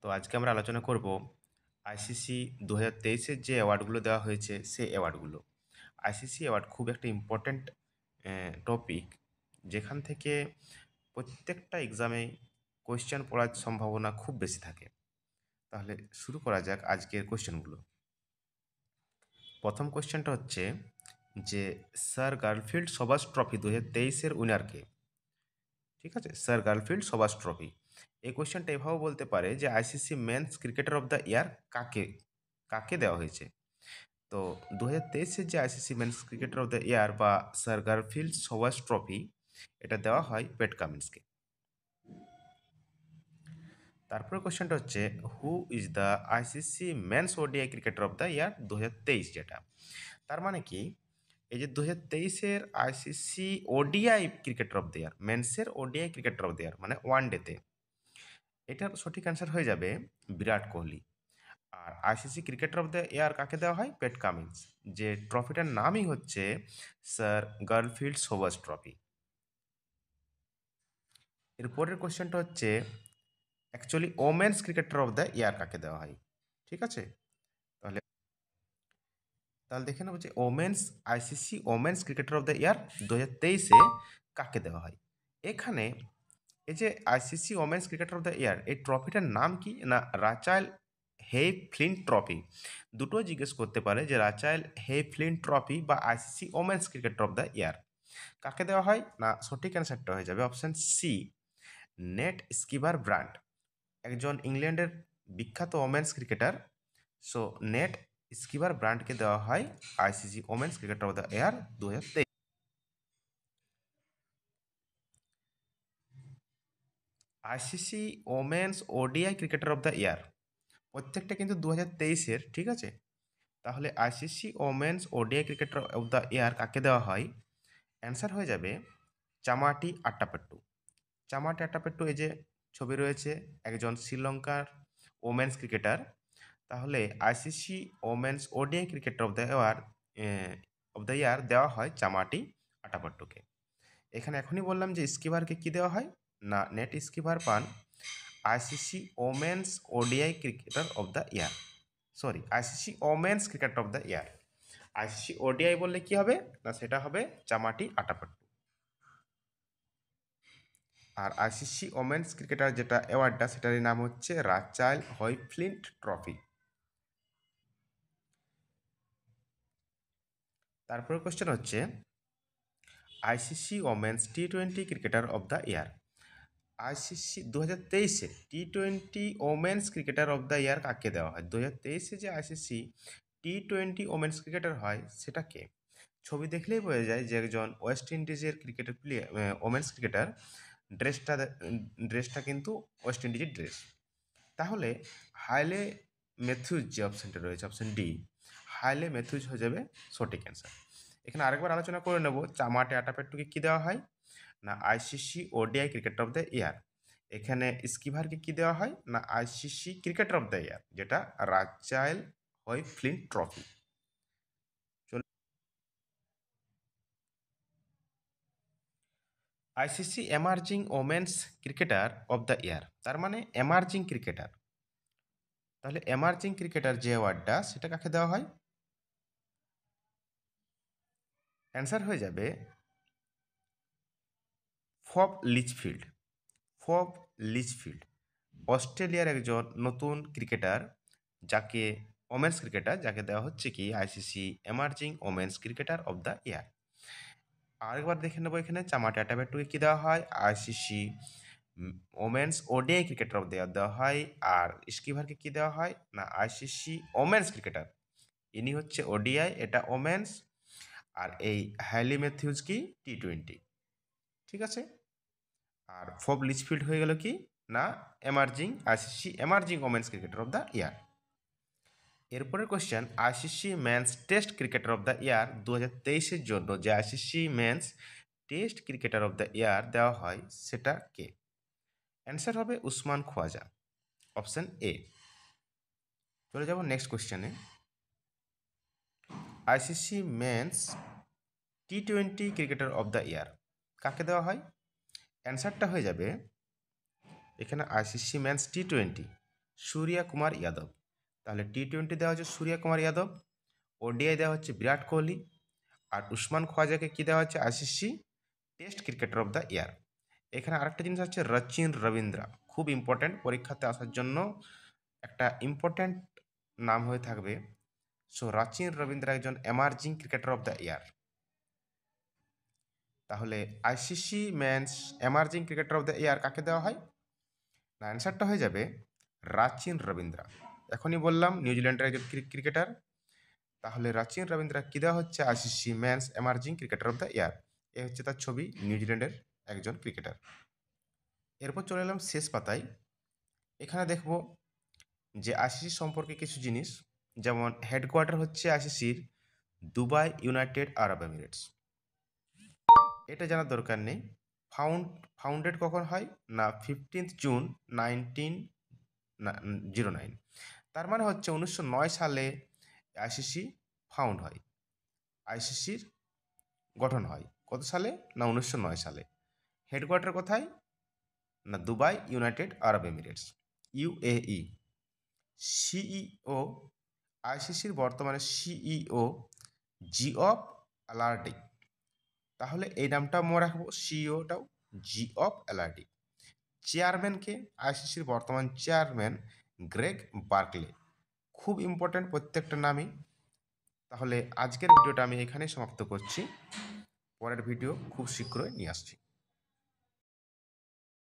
তো আজকে আমরা আলোচনা করব আইসিসি 2023-এর যে অ্যাওয়ার্ডগুলো দেওয়া হয়েছে সেই অ্যাওয়ার্ডগুলো। আইসিসি অ্যাওয়ার্ড খুব একটা ইম্পর্ট্যান্ট টপিক, যেখান থেকে প্রত্যেকটা এক্সামে কোয়েশ্চেন পড়ার সম্ভাবনা খুব বেশি থাকে। তাহলে শুরু করা যাক আজকের কোয়েশ্চেনগুলো। প্রথম কোয়েশ্চেনটা হচ্ছে যে স্যার গারফিল্ড সোবার্স ট্রফি 2023-এর উইনারকে। ঠিক আছে, স্যার গারফিল্ড সোবার্স ট্রফি। এই কোয়েশ্চেনটা এভাবেও বলতে পারে যে ICC men's cricketer of the year কাকে কাকে দেওয়া হয়েছে। তো 2023-এর যে ICC men's cricketer of the year বা স্যার গারফিল্ড সোবার্স ট্রফি, এটা দেওয়া হয় প্যাট কামিন্সকে। তারপরে কোয়েশ্চেনটা হচ্ছে who is the ICC men's ODI cricketer of the year 2023, যেটা তার মানে কি এই যে 2023-এর ICC ODI cricketer of the year, মেন্সের ODI cricketer of the year মানে ওয়ান ডেতে, এটার সঠিক অ্যান্সার হয়ে যাবে বিরাট কোহলি। আর ICC cricketer of the year কাকে দেওয়া হয়? প্যাট কামিন্স, যে ট্রফিটার নামই হচ্ছে স্যার গারফিল্ড সোবার্স ট্রফি। এর পরের কোশ্চেনটা হচ্ছে actually women's cricketer of the year কাকে দেওয়া হয়। ঠিক আছে, তাহলে তাহলে দেখে নেবো যে ICC women's cricketer of the year 2023-এ কাকে দেওয়া হয়। এখানে এই যে ICC women's cricketer of the year, এই ট্রফিটার নাম কি না রাচাইল হেই ফ্লিন্ট ট্রফি। দুটো জিজ্ঞেস করতে পারে যে রাচাইল হেই ফ্লিন্ট ট্রফি বা ICC women's cricketer of the year কাকে দেওয়া হয়, না সঠিক অ্যান্সারটা হয়ে যাবে অপশন সি, নেট স্কিবার ব্রান্ড, একজন ইংল্যান্ডের বিখ্যাত ওমেন্স ক্রিকেটার। সো নেট স্কিবার ব্রান্ডকে দেওয়া হয় ICC women's cricketer of the year 2023। ICC women's ODI cricketer of the ইয়ার প্রত্যেকটা কিন্তু 2023-এর, ঠিক আছে। তাহলে ICC women's ODI cricketer of the year কাকে দেওয়া হয়? অ্যান্সার হয়ে যাবে চামাটি আট্টাপাট্টু। চামাটি আট্টাপাট্টু, এই যে ছবি রয়েছে, একজন শ্রীলঙ্কার ওমেন্স ক্রিকেটার। তাহলে ICC women's ODI cricketer of the year দেওয়া হয় চামাটি আটাপাট্টুকে। এখানে এখনই বললাম যে স্কিভারকে কি দেওয়া হয়, না নেট স্কিভার পান ICC women's ODI cricketer of the year, sorry ICC women's cricketer of the year. ICC ODI বললে কি হবে, না সেটা হবে চামাটি আটাপাট্টু। আর আইসিসি ওমেন্স ক্রিকেটার যেটা অ্যাওয়ার্ডটা, সেটার নাম হচ্ছে রাচাইল হয়ফ্লিন্ট ট্রফি। তারপরে কোশ্চেন হচ্ছে আইসিসি ওমেন্স টি-20 cricketer of the year. ICC 2023-এ টি-20 women's cricketer of the year কাকে দেওয়া হয়? 2023-এ যে আইসিসি টি-20 ওমেন্স ক্রিকেটার হয় সেটা কে? ছবি দেখলেই বোঝা যায় যে একজন ওয়েস্ট ইন্ডিজের ক্রিকেটার প্লেয়ার, ওমেন্স ক্রিকেটার। ড্রেসটা কিন্তু ওয়েস্ট ইন্ডিজের ড্রেস। তাহলে হাইলে ম্যাথিউজ যে অপশানটা রয়েছে, অপশান ডি, হাইলে ম্যাথিউজ হয়ে যাবে সঠিক অ্যান্সার। এখানে আরেকবার আলোচনা করে নেব, চামাটে আটাপেট্টুকে কী দেওয়া হয়, না ICC ODI cricketer of the year. এখানে স্কিভারকে কি দেওয়া হয়, না ICC cricketer of the year, যেটা Rachael Heyhoe Flint trophy. ICC emerging women's cricketer of the year, তার মানে এমার্জিং ক্রিকেটার। তাহলে এমার্জিং ক্রিকেটার যে অ্যাওয়ার্ডটা, সেটা কাকে দেওয়া হয়? অ্যান্সার হয়ে যাবে ফব লিচফিল্ড। ফব লিচফিল্ড অস্ট্রেলিয়ার একজন নতুন ক্রিকেটার, যাকে ওমেন্স ক্রিকেটার, যাকে দেওয়া হচ্ছে কি ICC emerging women's cricketer of the ইয়ার। আরেকবার দেখে নেবো, এখানে চামাটি আটাপেট্টুকে কী দেওয়া হয়? ICC women's ODI cricketer of the year দেওয়া হয়। আর স্কিভারকে কী দেওয়া হয়, না আইসিসি ওমেন্স ক্রিকেটার, ইনি হচ্ছে ওডিআই, এটা ওমেন্স। আর এই হ্যালি ম্যাথিউজ কি টি-20, ঠিক আছে। আর ফব লিচফিল্ড হয়ে গেল কি, না ICC emerging women's cricketer of the year. এরপরের question, ICC men's test cricketer of the year 2023-এর জন্য যে ICC men's test cricketer of the year দেওয়া হয় সেটা কে? অ্যান্সার হবে উসমান খোয়াজা, অপশন এ। চলে যাব নেক্সট কোয়েশ্চেনে। আইসিসি মেন্স টি-20 ক্রিকেটার অফ দ্য ইয়ার কাকে দেওয়া হয়? অ্যান্সারটা হয়ে যাবে এখানে আইসিসি মেন্স টি-20, সূর্যা কুমার যাদব। তাহলে টি-20 দেওয়া হচ্ছে সূর্যা কুমার যাদব, ওডিআই দেওয়া হচ্ছে বিরাট কোহলি, আর উসমান খোয়াজাকে কী দেওয়া হচ্ছে ICC test cricketer of the year. এখানে আরেকটা জিনিস হচ্ছে রচিন রবীন্দ্রা, খুব ইম্পর্ট্যান্ট, পরীক্ষাতে আসার জন্য একটা ইম্পর্ট্যান্ট নাম হয়ে থাকবে। সো রচিন রবীন্দ্রা একজন emerging cricketer of the year. তাহলে ICC men's emerging cricketer of the year কাকে দেওয়া হয়? না, অ্যান্সারটা হয়ে যাবে রচিন রবীন্দ্রা। এখনই বললাম নিউজিল্যান্ডের একজন ক্রিকেটার। তাহলে রচিন রবীন্দ্রা কী দেওয়া হচ্ছে ICC men's emerging cricketer of the year. এ হচ্ছে তার ছবি, নিউজিল্যান্ডের একজন ক্রিকেটার। এরপর চলে এলাম শেষ পাতায়। এখানে দেখব যে আইসিসি সম্পর্কে কিছু জিনিস, যেমন হেডকোয়ার্টার হচ্ছে আইসিসির দুবাই, ইউনাইটেড আরব এমিরেটস। এটা জানার দরকার নেই। ফাউন্ডেড কখন হয়? না 15 জুন 1909। তার মানে হচ্ছে 1909 সালে আইসিসি ফাউন্ড হয়, আইসিসির গঠন হয়। কত সালে? না 1909 সালে। হেডকোয়ার্টার কোথায়? না দুবাই, ইউনাইটেড আরব এমিরেটস, ইউএই। সিইও, আইসিসির বর্তমানে সিইও জিওফ অ্যালার্ডি। তাহলে এই নামটাও মনে রাখবো, সিইওটাও জিওফ অ্যালার্ডি। চেয়ারম্যানকে? আইসিসির বর্তমান চেয়ারম্যান গ্রেগ বার্কলে। খুব ইম্পর্ট্যান্ট প্রত্যেকটা নামই। তাহলে আজকের ভিডিওটা আমি এখানেই সমাপ্ত করছি। পরের ভিডিও খুব শীঘ্রই নিয়ে আসছি।